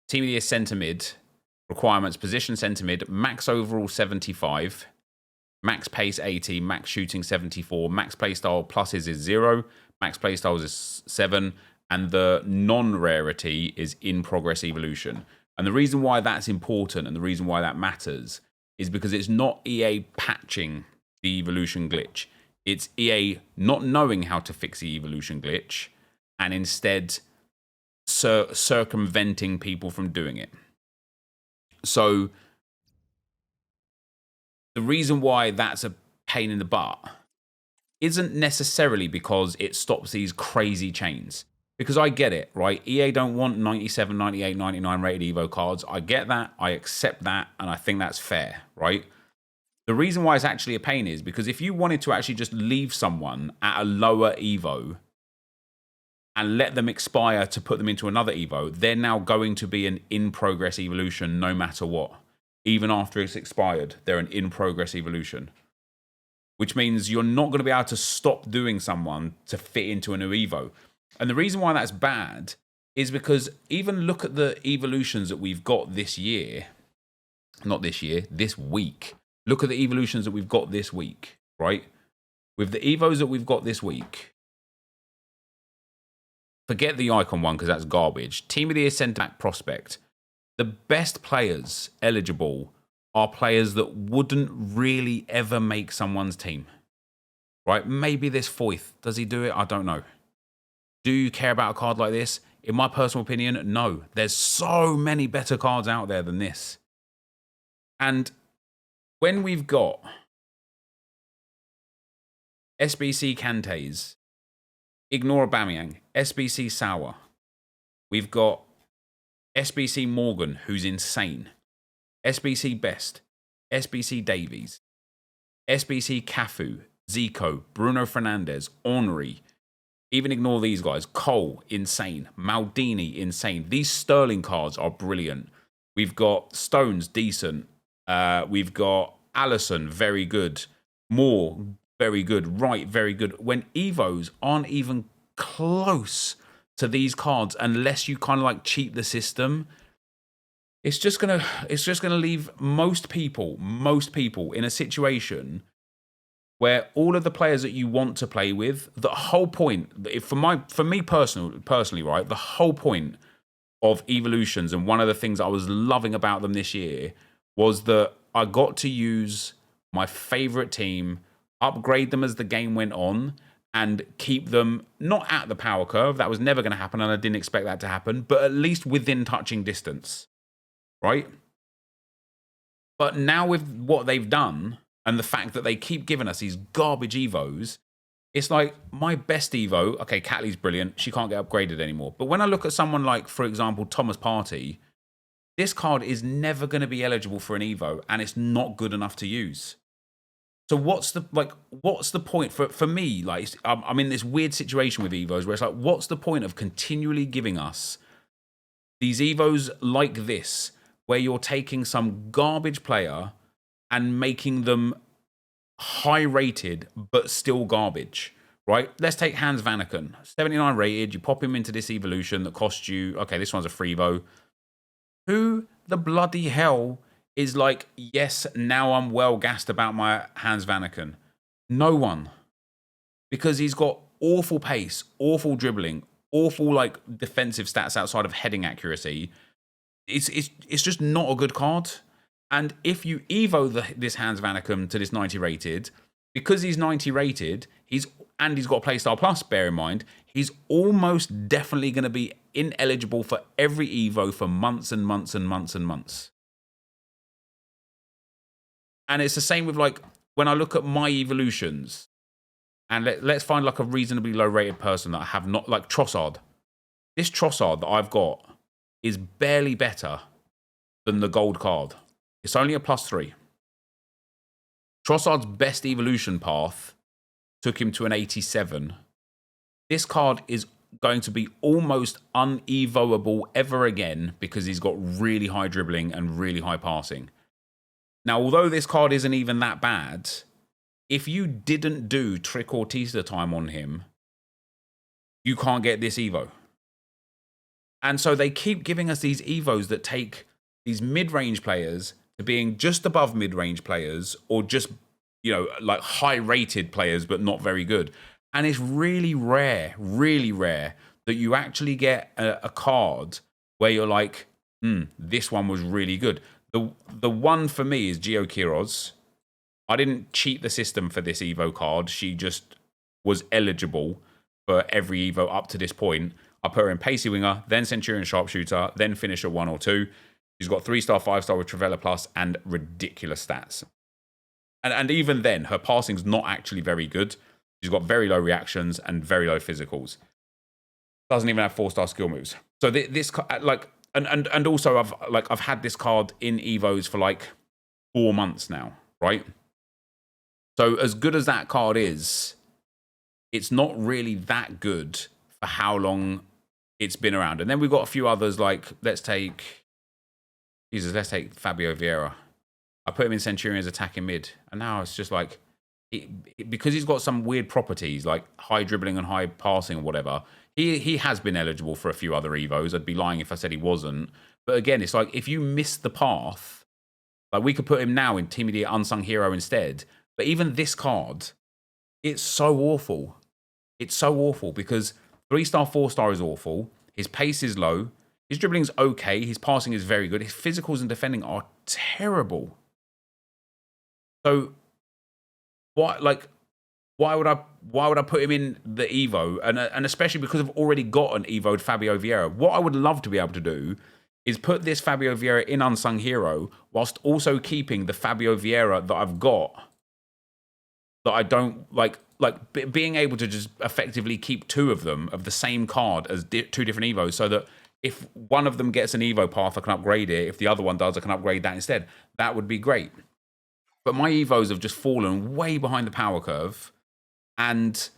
Team of the Year centre mid. Requirements, position centre mid. Max overall 75. Max pace 80. Max shooting 74. Max playstyle pluses is 0. Max playstyle is 7. And the non-rarity is in progress evolution. And the reason why that's important and the reason why that matters is because it's not EA patching the evolution glitch. It's EA not knowing how to fix the evolution glitch and instead circumventing people from doing it. So the reason why that's a pain in the butt isn't necessarily because it stops these crazy chains. Because I get it, right? EA don't want 97, 98, 99 rated Evo cards. I get that. I accept that. And I think that's fair, right? The reason why it's actually a pain is because if you wanted to actually just leave someone at a lower Evo and let them expire to put them into another Evo, they're now going to be an in-progress evolution no matter what. Even after it's expired, they're an in-progress evolution. Which means you're not going to be able to stop doing someone to fit into a new Evo. And the reason why that's bad is because even look at the evolutions that we've got this year. Not this year, this week. Look at the evolutions that we've got this week, right? With the Evos that we've got this week, forget the icon one because that's garbage. Team of the Year centre-back prospect. The best players eligible are players that wouldn't really ever make someone's team, right? Maybe this Foyth. Does he do it? I don't know. Do you care about a card like this? In my personal opinion, no. There's so many better cards out there than this. And when we've got SBC Kantes, Ignore Aubameyang, SBC Sauer, we've got SBC Morgan, who's insane, SBC Best, SBC Davies, SBC Cafu, Zico, Bruno Fernandes, Henry, even ignore these guys, Cole, insane, Maldini, insane. These Sterling cards are brilliant. We've got Stones, decent. We've got Allison, very good. Moore, very good. Wright, very good. When Evos aren't even close to these cards, unless you kind of like cheat the system, it's just gonna leave most people in a situation where all of the players that you want to play with, the whole point, for me personally, right, the whole point of evolutions, and one of the things I was loving about them this year was that I got to use my favorite team, upgrade them as the game went on, and keep them not at the power curve. That was never going to happen, and I didn't expect that to happen, but at least within touching distance, right? But now with what they've done, and the fact that they keep giving us these garbage Evos, it's like my best Evo, okay, Catley's brilliant. She can't get upgraded anymore. But when I look at someone like, for example, Thomas Partey, this card is never going to be eligible for an Evo, and it's not good enough to use. So what's the point for me? Like, I'm in this weird situation with Evos where it's like, what's the point of continually giving us these Evos like this, where you're taking some garbage player and making them high rated, but still garbage, right? Let's take Hans Vanaken, 79 rated. You pop him into this evolution that costs you, okay, this one's a free Evo. Who the bloody hell is like, yes, now I'm well gassed about my Hans Vanaken? No one. Because he's got awful pace, awful dribbling, awful like defensive stats outside of heading accuracy. It's just not a good card. And if you Evo this Hans Vanaken to this 90 rated, because he's 90 rated, he's got Playstyle Plus, bear in mind, he's almost definitely going to be ineligible for every Evo for months and months and months and months. And it's the same with like, when I look at my evolutions, and let's find like a reasonably low rated person that I have not, like Trossard. This Trossard that I've got is barely better than the gold card. It's only a +3. Trossard's best evolution path took him to an 87. This card is going to be almost unevoable ever again because he's got really high dribbling and really high passing. Now, although this card isn't even that bad, if you didn't do Trick or Teaser time on him, you can't get this Evo. And so they keep giving us these Evos that take these mid-range players to being just above mid-range players, or just, you know, like high-rated players but not very good. And it's really rare that you actually get a card where you're like, this one was really good. The one for me is Gio Quiroz. I didn't cheat the system for this Evo card. She just was eligible for every Evo up to this point. I put her in Pacey Winger, then Centurion Sharpshooter, then Finisher 1 or 2. She's got 3-star, 5-star with Trivella Plus and ridiculous stats. And even then, her passing's not actually very good. She's got very low reactions and very low physicals. Doesn't even have 4-star skill moves. So this like, and also I've had this card in Evos for like 4 months now, right? So as good as that card is, it's not really that good for how long it's been around. And then we've got a few others, like let's take Fabio Vieira. I put him in Centurion's attacking mid, and now it's just like, because he's got some weird properties like high dribbling and high passing or whatever, he has been eligible for a few other Evos. I'd be lying if I said he wasn't. But again, it's like, if you miss the path, like we could put him now in Team of the Year Unsung Hero instead. But even this card, it's so awful. It's so awful because 3-star, 4-star is awful. His pace is low. His dribbling's okay. His passing is very good. His physicals and defending are terrible. So why would I put him in the Evo? And especially because I've already got an Evo'd Fabio Vieira. What I would love to be able to do is put this Fabio Vieira in Unsung Hero whilst also keeping the Fabio Vieira that I've got, that I don't like being able to just effectively keep 2 of them of the same card as 2 different Evos, so that if one of them gets an Evo path, I can upgrade it. If the other one does, I can upgrade that instead. That would be great. But my Evos have just fallen way behind the power curve, and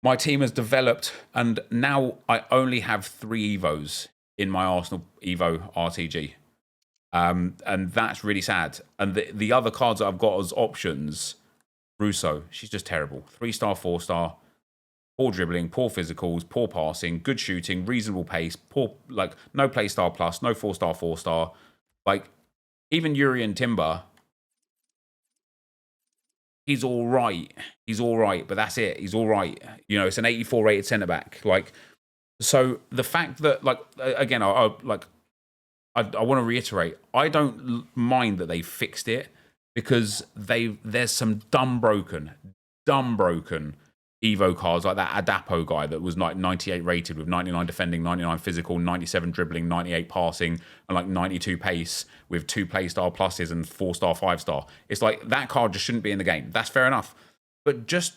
my team has developed, and now I only have 3 Evos in my Arsenal Evo RTG. And that's really sad. And the other cards that I've got as options, Russo, she's just terrible. 3-star, 4-star, poor dribbling, poor physicals, poor passing, good shooting, reasonable pace, poor, like, no PlayStyle Plus, no 4-star, 4-star. Like, even Yuri and Timber, he's all right. He's all right, but that's it. He's all right. You know, it's an 84 rated centre back. Like, so the fact that, like, again, I want to reiterate, I don't mind that they fixed it, because there's some dumb broken Evo cards like that Adapo guy that was like 98 rated with 99 defending, 99 physical, 97 dribbling, 98 passing, and like 92 pace with 2 playstyle pluses and 4-star, 5-star. It's like, that card just shouldn't be in the game. That's fair enough. But just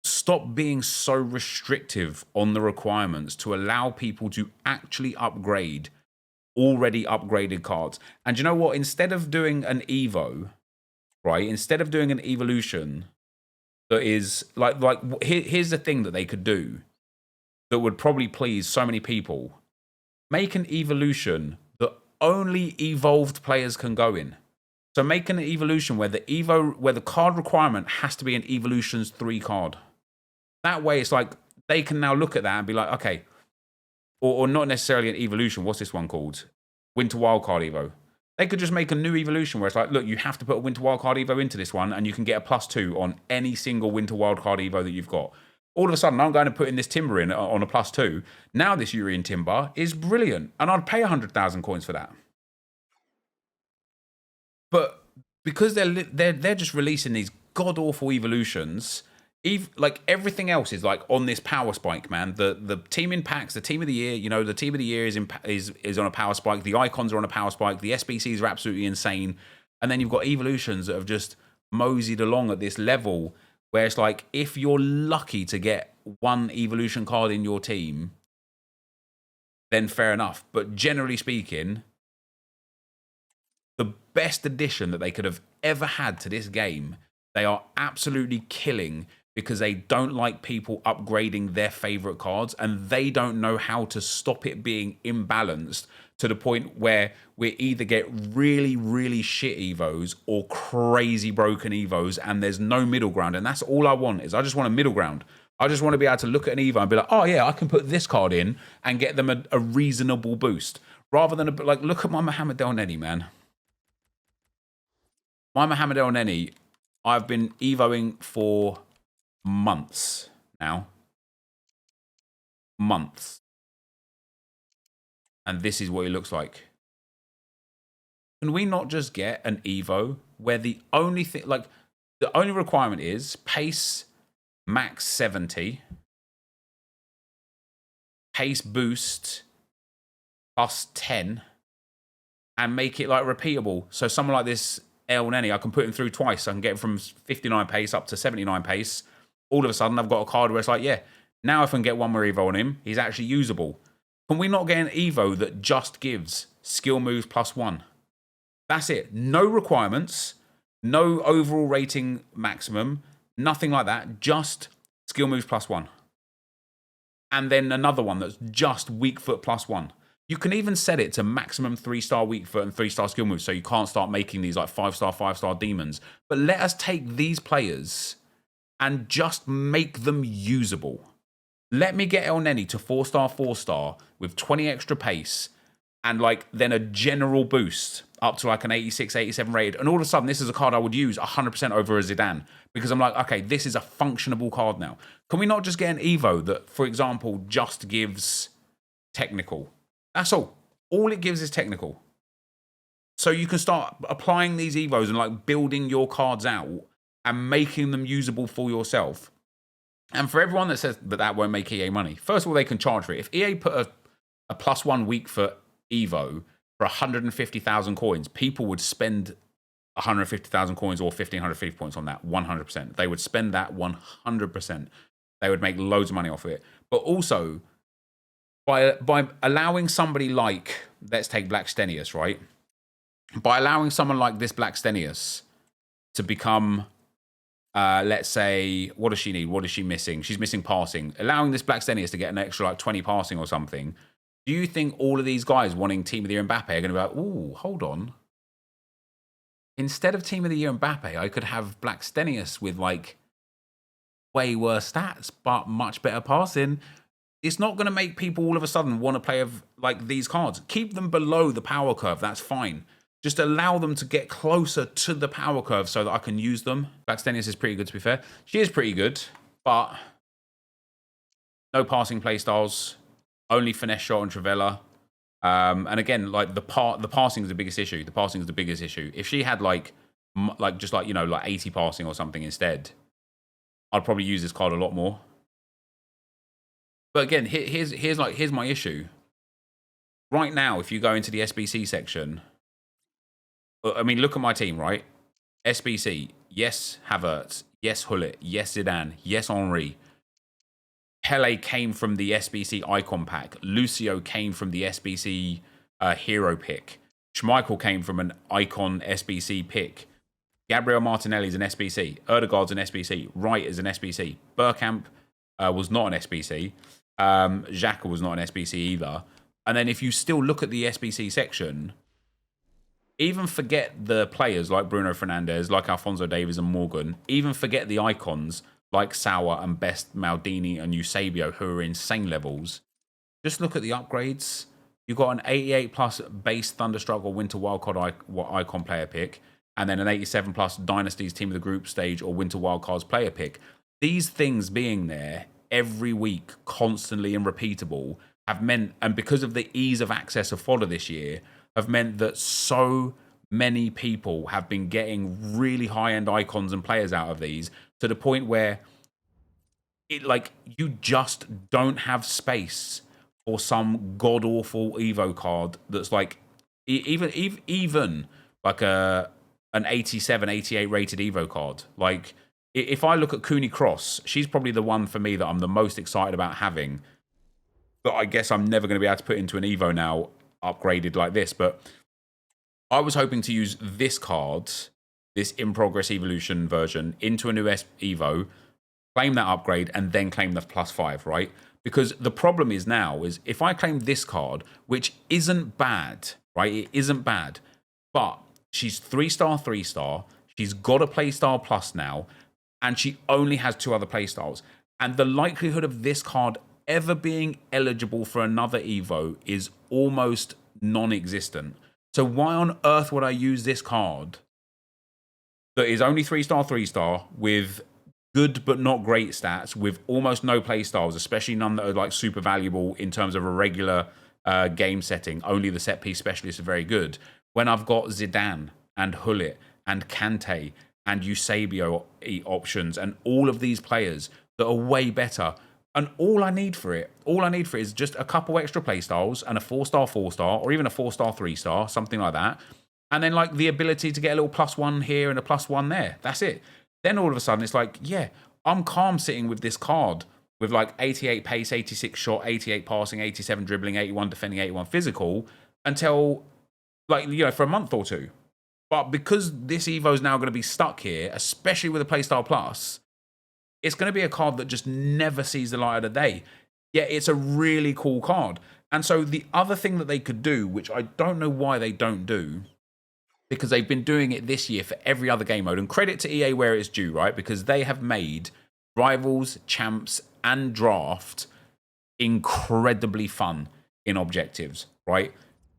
stop being so restrictive on the requirements to allow people to actually upgrade already upgraded cards. And you know what? Instead of doing an Evo, right? Instead of doing an evolution that is here's the thing that they could do that would probably please so many people. Make an evolution that only evolved players can go in. So make an evolution where the card requirement has to be an Evolutions 3 card. That way it's like they can now look at that and be like, okay, or not necessarily an evolution. What's this one called? Winter Wildcard Evo. They could just make a new evolution where it's like, look, you have to put a Winter Wildcard Evo into this one, and you can get a +2 on any single Winter Wildcard Evo that you've got. All of a sudden, I'm going to put in this Timber in on a +2. Now this Urian Timber is brilliant, and I'd pay 100,000 coins for that. But because they're just releasing these god awful evolutions. Like everything else is like on this power spike, man. The team in packs, the team of the year, you know, the team of the year is on a power spike. The icons are on a power spike. The SBCs are absolutely insane. And then you've got evolutions that have just moseyed along at this level where it's like, if you're lucky to get one evolution card in your team, then fair enough. But generally speaking, the best addition that they could have ever had to this game, they are absolutely killing, because they don't like people upgrading their favorite cards, and they don't know how to stop it being imbalanced to the point where we either get really, really shit Evos or crazy broken Evos, and there's no middle ground. And that's all I want, is I just want a middle ground. I just want to be able to look at an Evo and be like, oh yeah, I can put this card in and get them a reasonable boost. Rather than, like, look at my Mohamed El Neni, man. My Mohamed El Neni, I've been Evoing for months now. Months. And this is what he looks like. Can we not just get an Evo where the only thing, like, the only requirement is pace max 70, pace boost plus 10, and make it like repeatable. So someone like this El Neni, I can put him through twice. I can get him from 59 pace up to 79 pace. All of a sudden, I've got a card where it's like, yeah, now if I can get one more Evo on him, he's actually usable. Can we not get an Evo that just gives skill moves plus 1? That's it. No requirements, no overall rating maximum, nothing like that. Just skill moves plus 1. And then another one that's just weak foot plus 1. You can even set it to maximum 3-star weak foot and 3-star skill moves, so you can't start making these like 5-star, 5-star demons. But let us take these players and just make them usable. Let me get El Neni to 4-star, 4-star with 20 extra pace and like then a general boost up to like an 86, 87 rated. And all of a sudden, this is a card I would use 100% over a Zidane because I'm like, okay, this is a functionable card now. Can we not just get an Evo that, for example, just gives technical? That's all. All it gives is technical. So you can start applying these Evos and like building your cards out and making them usable for yourself. And for everyone that says that won't make EA money, first of all, they can charge for it. If EA put a +1 weak foot Evo for 150,000 coins, people would spend 150,000 coins or 1,550 points on that 100%. They would spend that 100%. They would make loads of money off of it. But also, by allowing somebody like, let's take Black Stenius, right? By allowing someone like this Black Stenius to become, let's say, what does she need? What is she missing? She's missing passing. Allowing this Black Stenius to get an extra like 20 passing or something. Do you think all of these guys wanting Team of the Year Mbappe are going to be like, ooh, hold on. Instead of Team of the Year Mbappe, I could have Black Stenius with like way worse stats, but much better passing. It's not going to make people all of a sudden want to play like these cards. Keep them below the power curve. That's fine. Just allow them to get closer to the power curve so that I can use them. Black Stenius is pretty good, to be fair. She is pretty good, but no passing playstyles. Only finesse shot and Travella. And again, like the passing is the biggest issue. The passing is the biggest issue. If she had like just like, you know, like 80 passing or something instead, I'd probably use this card a lot more. But again, here's my issue. Right now, if you go into the SBC section, I mean, look at my team, right? SBC, yes, Havertz, yes, Hullet, yes, Zidane, yes, Henry. Pele came from the SBC icon pack. Lucio came from the SBC hero pick. Schmeichel came from an icon SBC pick. Gabriel Martinelli's an SBC. Erdegaard's an SBC. Wright is an SBC. Bergkamp was not an SBC. Xhaka was not an SBC either. And then if you still look at the SBC section, even forget the players like Bruno Fernandes, like Alphonso Davies and Morgan, even forget the icons like Sauer and Best, Maldini and Eusebio, who are insane levels. Just look at the upgrades. You've got an 88 plus base Thunderstruck or Winter Wildcard icon player pick, and then an 87 plus Dynasties Team of the Group stage or Winter Wildcards player pick. These things being there every week, constantly and repeatable, have meant, and because of the ease of access of fodder this year, have meant that so many people have been getting really high-end icons and players out of these, to the point where it like you just don't have space for some god-awful Evo card that's like even like an 87, 88 rated Evo card. Like if I look at Cooney Cross, she's probably the one for me that I'm the most excited about having. But I guess I'm never going to be able to put into an Evo now upgraded like this. But I was hoping to use this card, this In Progress Evolution version, into a new Evo, claim that upgrade, and then claim the +5, right? Because the problem is now is if I claim this card, which isn't bad, right? It isn't bad, but she's 3-star, 3-star. She's got a playstyle plus now, and she only has 2 other playstyles. And the likelihood of this card ever being eligible for another Evo is almost non-existent. So why on earth would I use this card that is only 3-star, 3-star, with good but not great stats, with almost no playstyles, especially none that are like super valuable in terms of a regular game setting? Only the set piece specialists are very good. When I've got Zidane and Hullet and Kante and Eusebio options and all of these players that are way better. And all I need for it is just a couple extra playstyles and a 4-star, 4-star, or even a 4-star, 3-star, something like that. And then like the ability to get a little +1 here and a +1 there. That's it. Then all of a sudden it's like, yeah, I'm calm sitting with this card with like 88 pace, 86 shot, 88 passing, 87 dribbling, 81 defending, 81 physical until like, you know, for a month or two. But because this Evo is now going to be stuck here, especially with a Playstyle Plus, it's going to be a card that just never sees the light of the day. Yet it's a really cool card. And so the other thing that they could do, which I don't know why they don't do, because they've been doing it this year for every other game mode, and credit to EA where it's due, right? Because they have made Rivals, Champs, and Draft incredibly fun in objectives, right?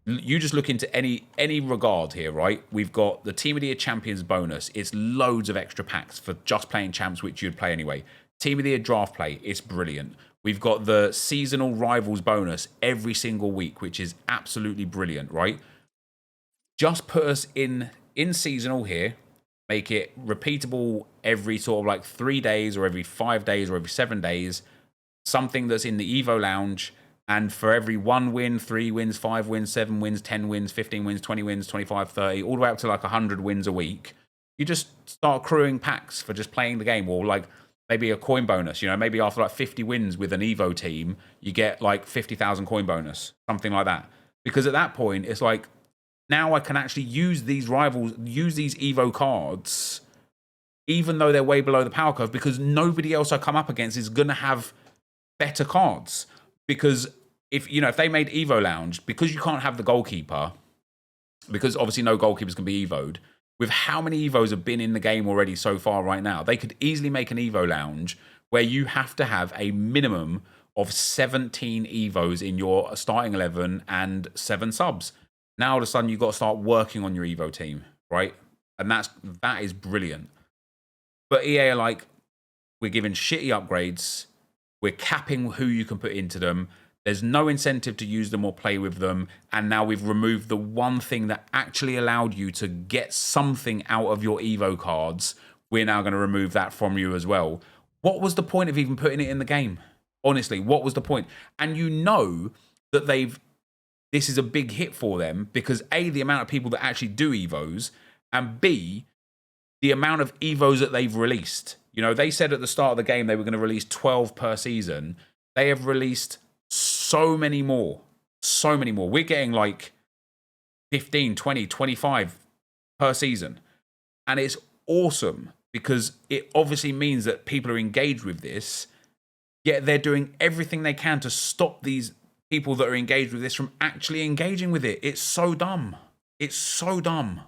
You just look into any regard here, right? We've got the Team of the Year Champions bonus. It's loads of extra packs for just playing champs, which you'd play anyway. Team of the Year draft play, it's brilliant. We've got the seasonal rivals bonus every single week, which is absolutely brilliant, right? Just put us in seasonal here, make it repeatable every sort of like 3 days or every 5 days or every 7 days, something that's in the Evo Lounge. And for every 1 win, 3 wins, 5 wins, 7 wins, 10 wins, 15 wins, 20 wins, 25, 30, all the way up to like 100 wins a week, you just start accruing packs for just playing the game. Or like maybe a coin bonus, you know, maybe after like 50 wins with an Evo team, you get like 50,000 coin bonus, something like that. Because at that point, it's like, now I can actually use these rivals, use these Evo cards, even though they're way below the power curve, because nobody else I come up against is going to have better cards. Because if they made Evo Lounge, because you can't have the goalkeeper, because obviously no goalkeepers can be Evo'd, with how many Evos have been in the game already so far right now, they could easily make an Evo Lounge where you have to have a minimum of 17 Evos in your starting 11 and 7 subs. Now all of a sudden you've got to start working on your Evo team, right? And that is brilliant. But EA are like, we're giving shitty upgrades. We're capping who you can put into them. There's no incentive to use them or play with them. And now we've removed the one thing that actually allowed you to get something out of your Evo cards. We're now going to remove that from you as well. What was the point of even putting it in the game? Honestly, what was the point? And you know that this is a big hit for them because A, the amount of people that actually do Evos, and B, the amount of Evos that they've released. You know, they said at the start of the game they were going to release 12 per season. They have released so many more. So many more. We're getting like 15, 20, 25 per season. And it's awesome because it obviously means that people are engaged with this, yet they're doing everything they can to stop these people that are engaged with this from actually engaging with it. It's so dumb. It's so dumb.